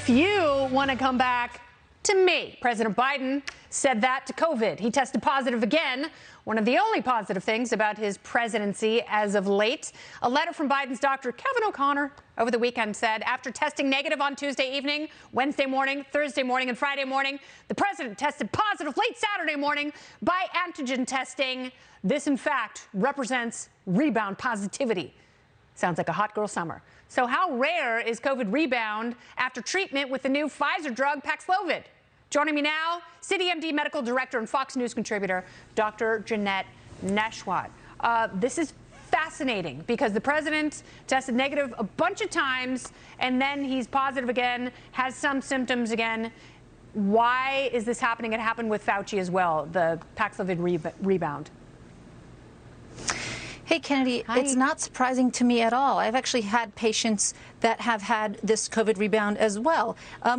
If you want to come back to me, President Biden said that to COVID. He tested positive again, one of the only positive things about his presidency as of late. A letter from Biden's doctor, Kevin O'Connor, over the weekend said after testing negative on Tuesday evening, Wednesday morning, Thursday morning, and Friday morning, the president tested positive late Saturday morning by antigen testing. This, in fact, represents rebound positivity. Sounds like a hot girl summer. So how rare is COVID rebound after treatment with the new Pfizer drug Paxlovid? Joining me now, CityMD medical director and Fox News contributor, Dr. Janette Nesheiwat. This is fascinating because the president tested negative a bunch of times and then he's positive again, has some symptoms again. Why is this happening? It happened with Fauci as well, the Paxlovid rebound. Hey, Kennedy, Hi. It's not surprising to me at all. I've actually had patients that have had this COVID rebound as well.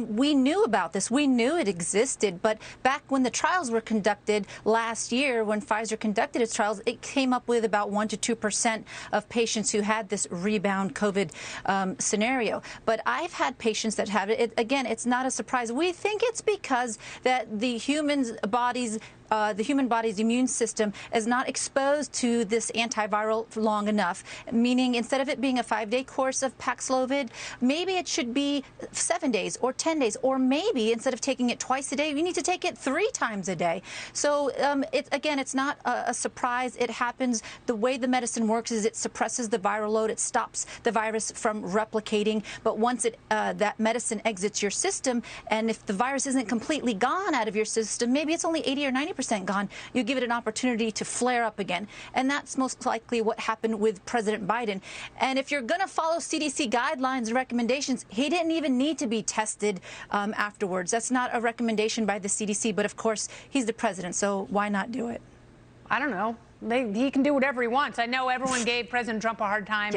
We knew about this. We knew it existed. But back when the trials were conducted last year, when Pfizer conducted its trials, it came up with about 1% to 2% of patients who had this rebound COVID scenario. But I've had patients that have it. Again, it's not a surprise. We think it's because that the human body's immune system is not exposed to this antiviral for long enough, meaning instead of it being a 5-day course of Paxlovid, maybe it should be 7 days or 10 days, or maybe instead of taking it twice a day, you need to take it 3 times a day. So it's not a surprise. It happens. The way the medicine works is it suppresses the viral load. It stops the virus from replicating. But once that medicine exits your system, and if the virus isn't completely gone out of your system, maybe it's only 80 or 90% gone, you give it an opportunity to flare up again. And that's most likely what happened with President Biden. And if you're going to follow CDC guidelines and recommendations, he didn't even need to be tested afterwards. That's not a recommendation by the CDC, but of course, he's the president, so why not do it? I don't know. He can do whatever he wants. I know everyone gave President Trump a hard time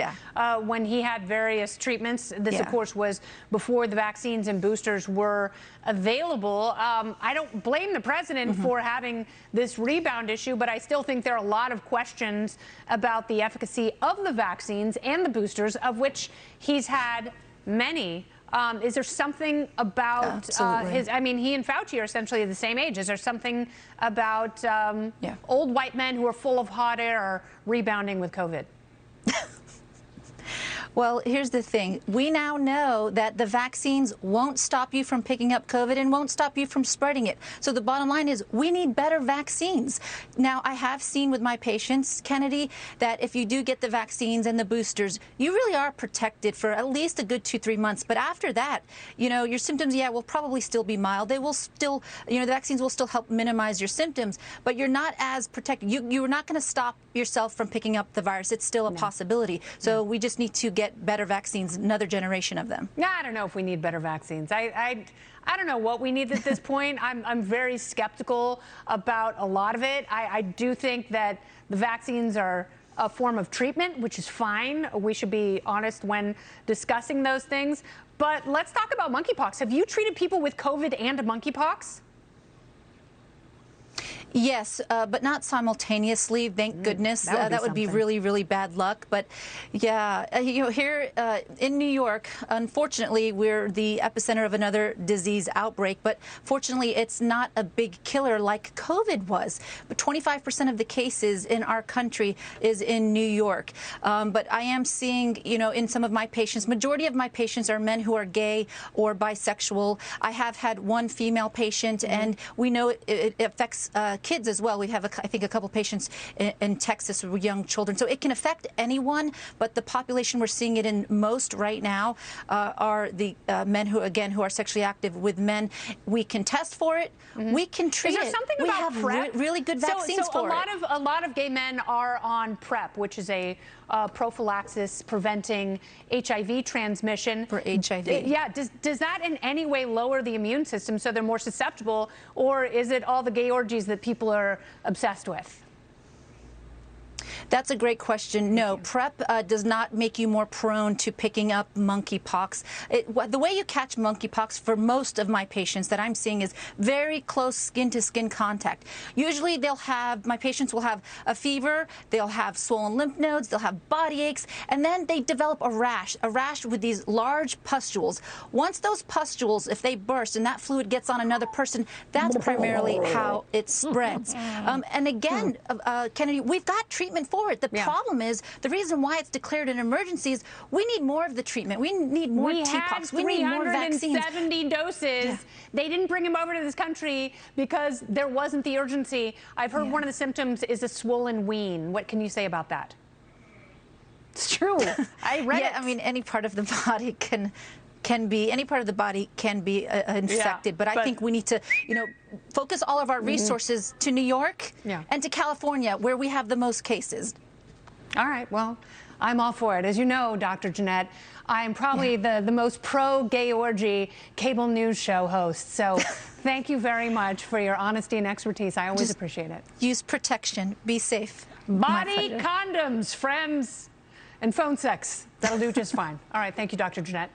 when he had various treatments. This, of course, was before the vaccines and boosters were available. I don't blame the president for having this rebound issue, but I still think there are a lot of questions about the efficacy of the vaccines and the boosters, of which he's had many. Is there something about he and Fauci are essentially the same age. Is there something about old white men who are full of hot air rebounding with COVID? Well, here's the thing. We now know that the vaccines won't stop you from picking up COVID and won't stop you from spreading it. So the bottom line is we need better vaccines. Now, I have seen with my patients, Kennedy, that if you do get the vaccines and the boosters, you really are protected for at least a good 2-3 months. But after that, your symptoms, will probably still be mild. They will still, the vaccines will still help minimize your symptoms, but you're not as protected. You're not going to stop yourself from picking up the virus. It's still a possibility. So we just need to get better vaccines, another generation of them. Yeah, I don't know if we need better vaccines. I don't know what we need at this point. I'm very skeptical about a lot of it. I do think that the vaccines are a form of treatment, which is fine. We should be honest when discussing those things. But let's talk about monkeypox. Have you treated people with COVID and monkeypox? Yes, but not simultaneously, thank goodness. That would be really, really bad luck. But yeah, here in New York, unfortunately, we're the epicenter of another disease outbreak. But fortunately, it's not a big killer like COVID was. But 25% of the cases in our country is in New York. But I am seeing, in some of my patients, majority of my patients are men who are gay or bisexual. I have had one female patient, and we know it affects kids as well. We have, I think, a couple patients in Texas with young children. So it can affect anyone, but the population we're seeing it in most right now are the men who are sexually active with men. We can test for it. We can treat it. Is there something we about have PrEP? Really good vaccines for it. A lot of gay men are on PrEP, which is a prophylaxis preventing HIV transmission. For HIV. Yeah. Does that in any way lower the immune system so they're more susceptible, or is it all the gay orgies that people are obsessed with? That's a great question. No, PrEP does not make you more prone to picking up monkeypox. The way you catch monkeypox for most of my patients that I'm seeing is very close skin-to-skin contact. Usually my patients will have a fever, they'll have swollen lymph nodes, they'll have body aches, and then they develop a rash with these large pustules. Once those pustules, if they burst and that fluid gets on another person, that's primarily how it spreads. And again, Kennedy, we've got treatment for it. The problem is, the reason why it's declared an emergency is we need more of the treatment. We need more TPOXX. We need more vaccines. 370 doses. Yeah. They didn't bring him over to this country because there wasn't the urgency. I've heard one of the symptoms is a swollen ween. What can you say about that? It's true. I read it. I mean, any part of the body can be infected, but I think we need to, focus all of our resources to New York and to California, where we have the most cases. All right. Well, I'm all for it. As you know, Dr. Janette, I am probably the most pro-gay orgy cable news show host. So thank you very much for your honesty and expertise. I always appreciate it. Use protection. Be safe. Body condoms, friends, and phone sex. That'll do just fine. All right. Thank you, Dr. Janette.